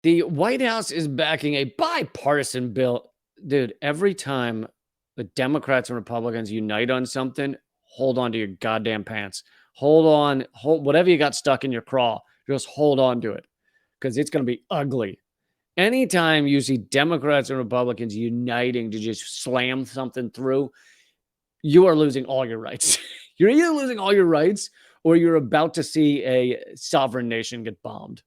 The White House is backing a bipartisan bill. Dude, every time the Democrats and Republicans unite on something, hold on to your goddamn pants. Hold on, hold whatever you got stuck in your craw, just hold on to it because it's going to be ugly. Anytime you see Democrats and Republicans uniting to just slam something through, you are losing all your rights. You're either losing all your rights or you're about to see a sovereign nation get bombed.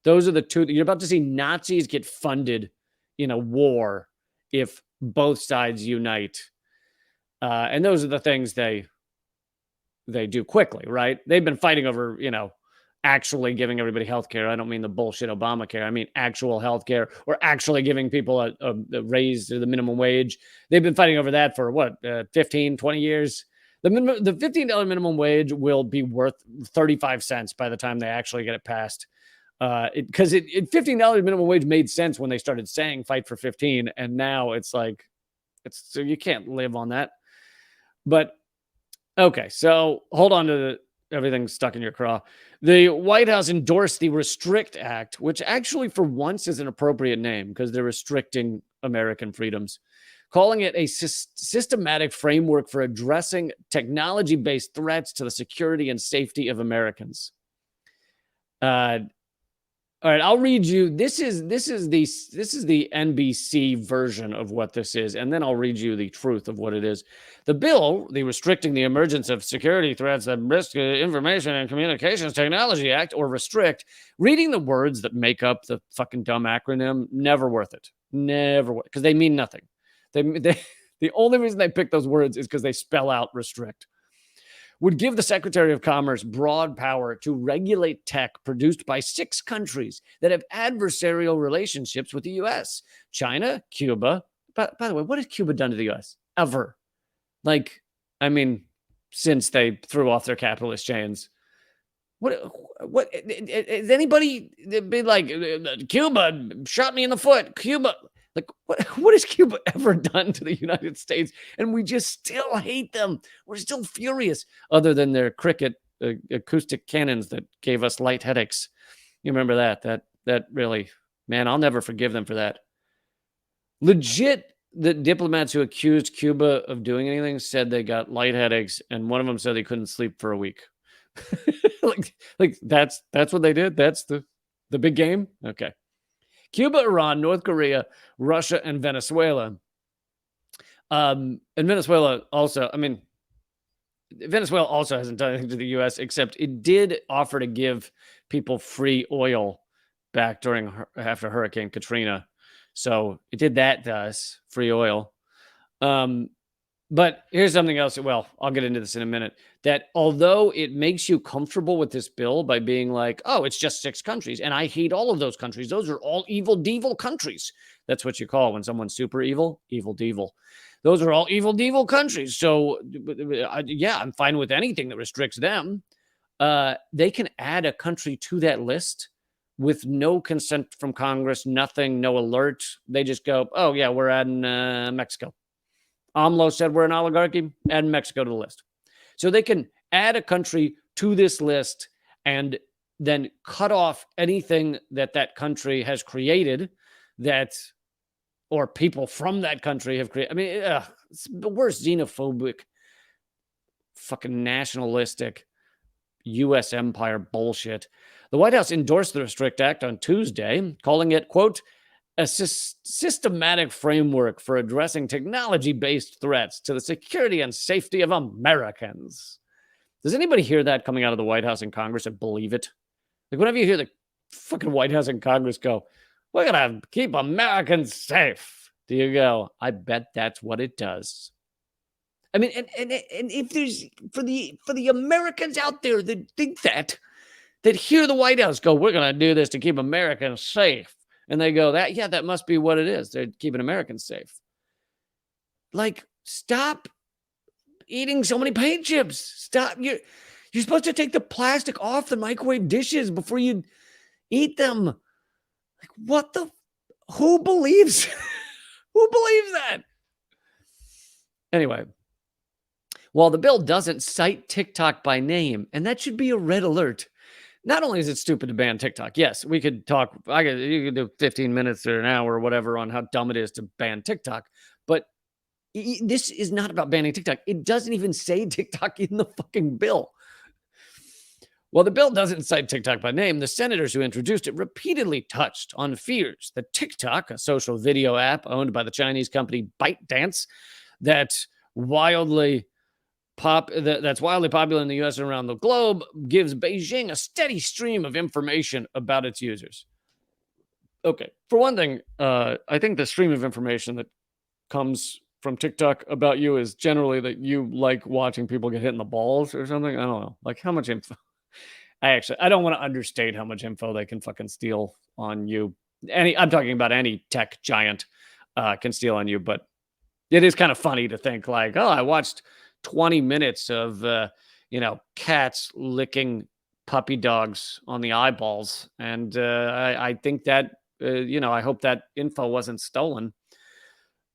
Those are the two. You're about to see Nazis get funded in a war if both sides unite. And those are the things they do quickly, right? They've been fighting over, actually giving everybody health care. I don't mean the bullshit Obamacare. I mean actual health care or actually giving people a raise to the minimum wage. They've been fighting over that for 15, 20 years. The $15 minimum wage will be worth 35 cents by the time they actually get it passed. Because $15 minimum wage made sense when they started saying fight for 15. And now it's like, so you can't live on that. But okay, so hold on to everything stuck in your craw. The White House endorsed the Restrict Act, which actually for once is an appropriate name because they're restricting American freedoms, calling it a systematic framework for addressing technology-based threats to the security and safety of Americans. All right, I'll read you. This is the NBC version of what this is, and then I'll read you the truth of what it is. The bill, the Restricting the Emergence of Security Threats That Risk Information and Communications Technology Act, or Restrict, reading the words that make up the fucking dumb acronym, never worth it. Never, because they mean nothing. The only reason they pick those words is because they spell out restrict. Would give the Secretary of Commerce broad power to regulate tech produced by 6 countries that have adversarial relationships with the U.S. China, Cuba. By the way, what has Cuba done to the U.S.? Ever. Since they threw off their capitalist chains. What is anybody be like, Cuba shot me in the foot? Cuba. Like, what has Cuba ever done to the United States? And we just still hate them. We're still furious, other than their cricket acoustic cannons that gave us light headaches. You remember that? That really, man, I'll never forgive them for that. Legit, the diplomats who accused Cuba of doing anything said they got light headaches, and one of them said they couldn't sleep for a week. like that's what they did. That's the big game. Okay. Cuba, Iran, North Korea, Russia, and Venezuela. And Venezuela also, Venezuela also hasn't done anything to the U.S., except it did offer to give people free oil back after Hurricane Katrina. So it did that to us, free oil. But here's something else. Well, I'll get into this in a minute. That although it makes you comfortable with this bill by being like, oh, it's just 6 countries, and I hate all of those countries. Those are all evil devil countries. That's what you call when someone's super evil, evil devil. Those are all evil devil countries. So, yeah, I'm fine with anything that restricts them. They can add a country to that list with no consent from Congress, nothing, no alert. They just go, oh, yeah, we're adding Mexico. AMLO said we're an oligarchy, add Mexico to the list. So they can add a country to this list and then cut off anything that country has created or people from that country have created. It's the worst xenophobic, fucking nationalistic U.S. empire bullshit. The White House endorsed the Restrict Act on Tuesday, calling it, quote, a systematic framework for addressing technology-based threats to the security and safety of Americans. Does anybody hear that coming out of the White House and Congress and believe it? Like, whenever you hear the fucking White House and Congress go, we're going to keep Americans safe, do you go, I bet that's what it does. And if there's, for the Americans out there that think that hear the White House go, we're going to do this to keep Americans safe. And they go, that must be what it is. They're keeping Americans safe. Like, stop eating so many paint chips. Stop. You're supposed to take the plastic off the microwave dishes before you eat them. Like, who believes that? Anyway, while the bill doesn't cite TikTok by name, and that should be a red alert, Not only is it stupid to ban TikTok, yes, we could talk. You could do 15 minutes or an hour or whatever on how dumb it is to ban TikTok, but this is not about banning TikTok. It doesn't even say TikTok in the fucking bill. While the bill doesn't cite TikTok by name, the senators who introduced it repeatedly touched on fears that TikTok, a social video app owned by the Chinese company ByteDance, that's wildly popular in the US and around the globe, gives Beijing a steady stream of information about its users. Okay, for one thing, I think the stream of information that comes from TikTok about you is generally that you like watching people get hit in the balls or something. I don't know. Like, how much info? I don't want to understate how much info they can fucking steal on you. I'm talking about any tech giant can steal on you, but it is kind of funny to think like, oh, I watched 20 minutes of, cats licking puppy dogs on the eyeballs. And I think that, I hope that info wasn't stolen.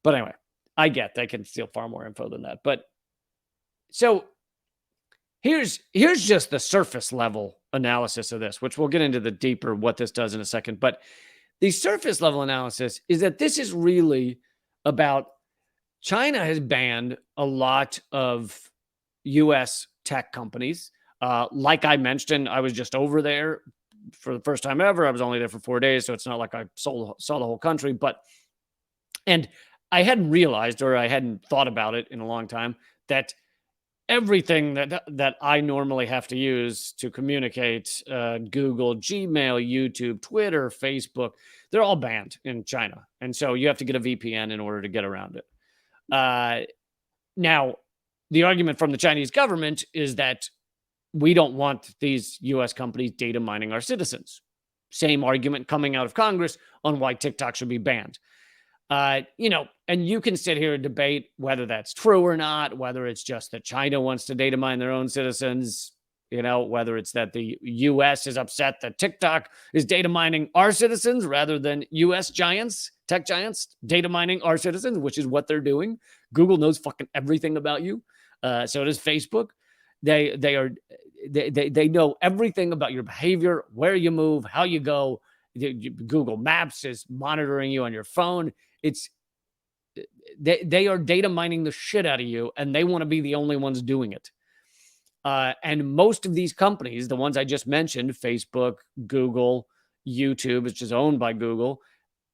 But anyway, I get they can steal far more info than that. But so here's just the surface level analysis of this, which we'll get into the deeper what this does in a second. But the surface level analysis is that this is really about China has banned a lot of U.S. tech companies. Like I mentioned, I was just over there for the first time ever. I was only there for 4 days, so it's not like I saw the whole country. And I hadn't realized, or I hadn't thought about it in a long time, that everything that I normally have to use to communicate, Google, Gmail, YouTube, Twitter, Facebook, they're all banned in China. And so you have to get a VPN in order to get around it. Now, the argument from the Chinese government is that we don't want these U.S. companies data mining our citizens. Same argument coming out of Congress on why TikTok should be banned. And you can sit here and debate whether that's true or not, whether it's just that China wants to data mine their own citizens, whether it's that the U.S. is upset that TikTok is data mining our citizens rather than U.S. tech giants, data mining our citizens, which is what they're doing. Google knows fucking everything about you. So does Facebook. They know everything about your behavior, where you move, how you go. Google Maps is monitoring you on your phone. They are data mining the shit out of you, and they want to be the only ones doing it. And most of these companies, the ones I just mentioned, Facebook, Google, YouTube, which is owned by Google,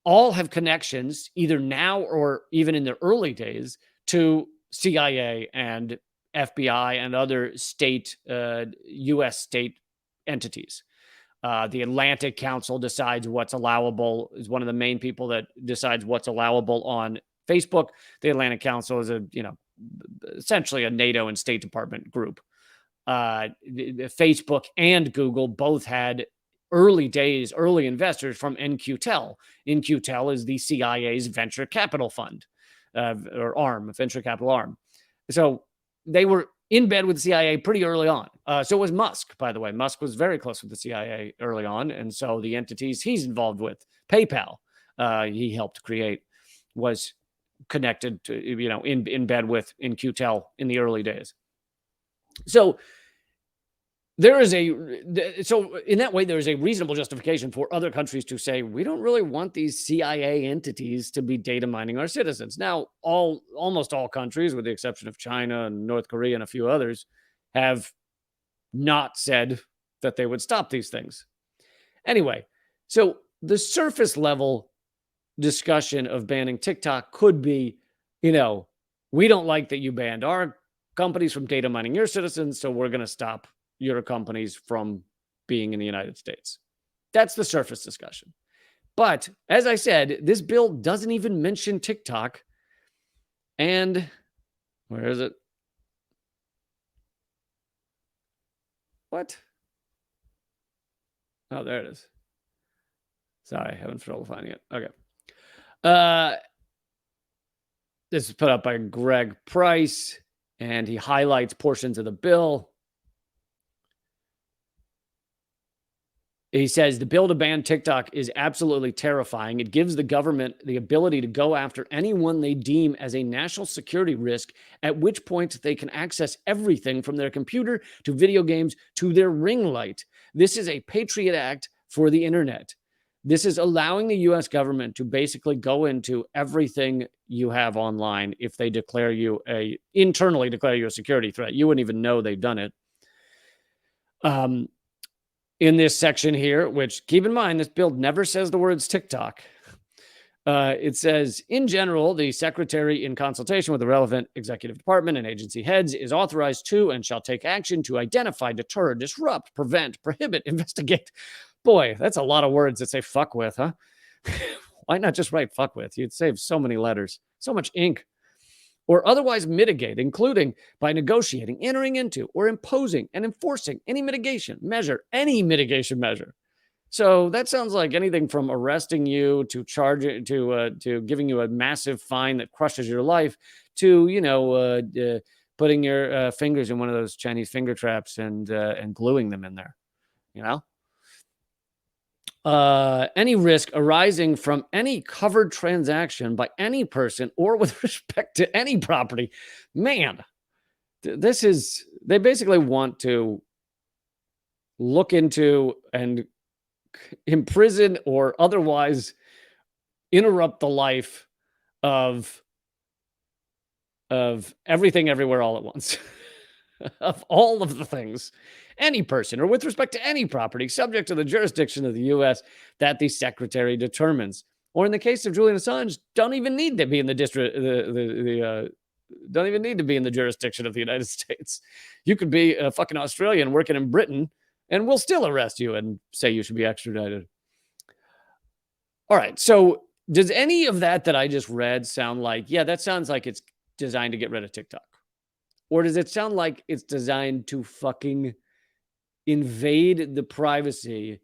all have connections either now or even in their early days to CIA and FBI and other U.S. state entities. The Atlantic Council decides what's allowable, is one of the main people that decides what's allowable on Facebook. The Atlantic Council is essentially a NATO and State Department group. Facebook and Google both had early investors from NQTEL. NQTEL is the CIA's venture capital fund, or arm, venture capital arm. So they were in bed with the CIA pretty early on. So was Musk, by the way. Musk was very close with the CIA early on. And so the entities he's involved with, PayPal, he helped create, was connected to, in bed with NQTEL in the early days. So so in that way, there is a reasonable justification for other countries to say, we don't really want these CIA entities to be data mining our citizens. Now, almost all countries, with the exception of China and North Korea and a few others, have not said that they would stop these things. Anyway, so the surface level discussion of banning TikTok could be, we don't like that you banned our companies from data mining your citizens, so we're going to stop your companies from being in the United States. That's the surface discussion. But as I said, this bill doesn't even mention TikTok. And where is it? What? Oh, there it is. Sorry, having trouble finding it. Okay. This is put up by Greg Price, and he highlights portions of the bill. He says the bill to ban TikTok is absolutely terrifying. It gives the government the ability to go after anyone they deem as a national security risk, at which point they can access everything from their computer to video games to their ring light. This is a Patriot Act for the internet. This is allowing the US government to basically go into everything you have online if they internally declare you a security threat. You wouldn't even know they've done it. In this section here, which keep in mind, this bill never says the words TikTok. It says, in general, the secretary, in consultation with the relevant executive department and agency heads, is authorized to and shall take action to identify, deter, disrupt, prevent, prohibit, investigate. Boy, that's a lot of words that say fuck with, huh? Why not just write fuck with? You'd save so many letters, so much ink. Or otherwise mitigate, including by negotiating, entering into, or imposing and enforcing any mitigation measure. So that sounds like anything from arresting you to charging to giving you a massive fine that crushes your life to putting your fingers in one of those Chinese finger traps and gluing them in there. Any risk arising from any covered transaction by any person or with respect to any property. Man, they basically want to look into and imprison or otherwise interrupt the life of everything everywhere all at once. Of all of the things, any person or with respect to any property subject to the jurisdiction of the U.S. that the secretary determines. Or in the case of Julian Assange, don't even need to be in the don't even need to be in the jurisdiction of the United States. You could be a fucking Australian working in Britain and we'll still arrest you and say you should be extradited. All right. So does any of that I just read sound like, yeah, that sounds like it's designed to get rid of TikTok? Or does it sound like it's designed to fucking invade the privacy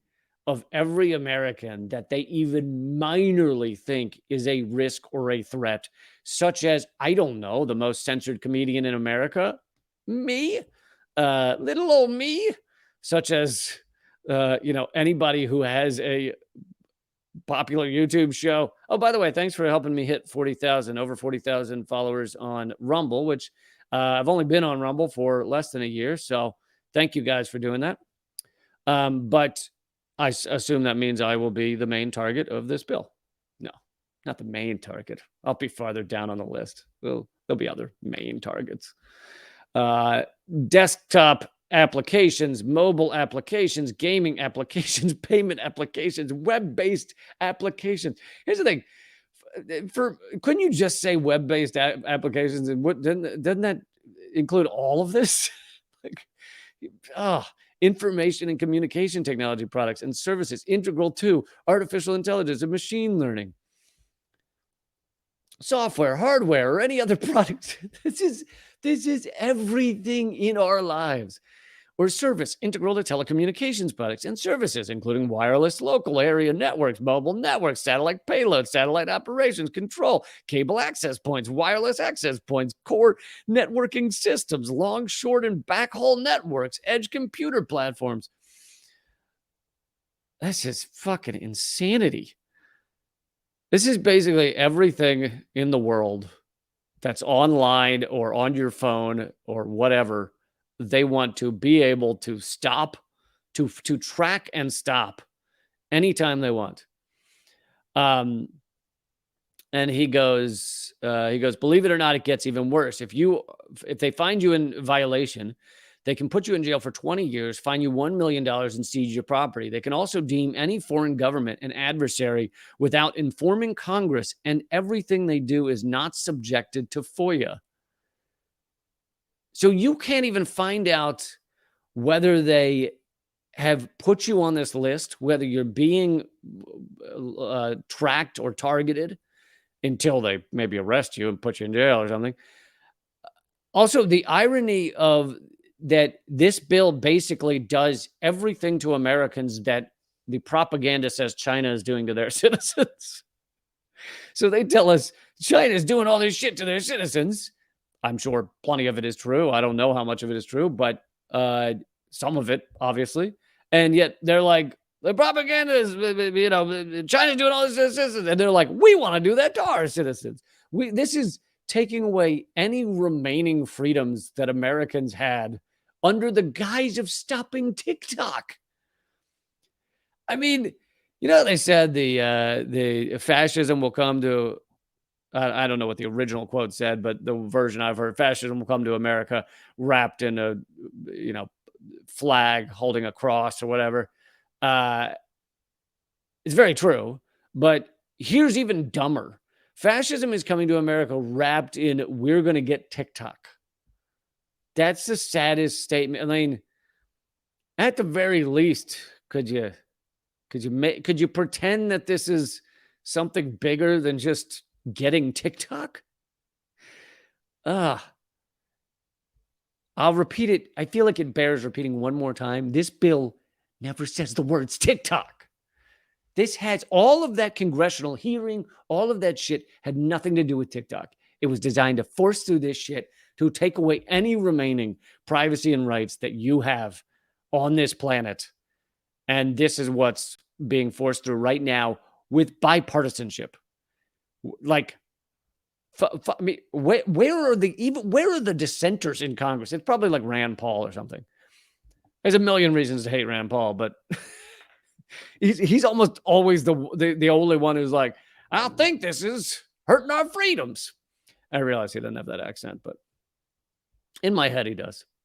of every American that they even minorly think is a risk or a threat, such as, I don't know, the most censored comedian in America? Me? Little old me? Such as, anybody who has a popular YouTube show. Oh, by the way, thanks for helping me hit over 40,000 followers on Rumble, which I've only been on Rumble for less than a year. So thank you guys for doing that. But I assume that means I will be the main target of this bill. No, not the main target. I'll be farther down on the list. There'll be other main targets. Desktop applications, mobile applications, gaming applications, payment applications, web-based applications. Here's the thing. Couldn't you just say web-based applications? And doesn't that include all of this? Information and communication technology products and services integral to artificial intelligence and machine learning, software, hardware, or any other product. This is everything in our lives. Or service integral to telecommunications products and services, including wireless local area networks, mobile networks, satellite payloads, satellite operations, control, cable access points, wireless access points, core networking systems, long, short, and backhaul networks, edge computer platforms. This is fucking insanity. This is basically everything in the world that's online or on your phone or whatever. They want to be able to stop, to track and stop anytime they want. And he goes, believe it or not, it gets even worse. If they find you in violation, they can put you in jail for 20 years, fine you $1 million, and seize your property. They can also deem any foreign government an adversary without informing Congress, and everything they do is not subjected to FOIA. So you can't even find out whether they have put you on this list, whether you're being tracked or targeted until they maybe arrest you and put you in jail or something. Also, the irony of that this bill basically does everything to Americans that the propaganda says China is doing to their citizens. So they tell us China is doing all this shit to their citizens. I'm sure plenty of it is true. I don't know how much of it is true, but some of it, obviously. And yet they're like, the propaganda is, China's doing all this to their citizens. And they're like, we want to do that to our citizens. This is taking away any remaining freedoms that Americans had under the guise of stopping TikTok. I mean, they said the fascism will come to. I don't know what the original quote said, but the version I've heard: fascism will come to America wrapped in a, you know, flag holding a cross or whatever. Uh, it's very true, but here's even dumber: fascism is coming to America wrapped in "we're going to get TikTok." That's the saddest statement. I mean, at the very least, could you pretend that this is something bigger than just getting TikTok? Ah, I'll repeat it. I feel like it bears repeating one more time. This bill never says the words TikTok. This has all of that congressional hearing, all of that shit had nothing to do with TikTok. It was designed to force through this shit to take away any remaining privacy and rights that you have on this planet. And this is what's being forced through right now with bipartisanship. Like, I mean, where are the dissenters in Congress? It's probably like Rand Paul or something. There's a million reasons to hate Rand Paul, but he's almost always the only one who's like, I think this is hurting our freedoms. I realize he doesn't have that accent, but in my head he does.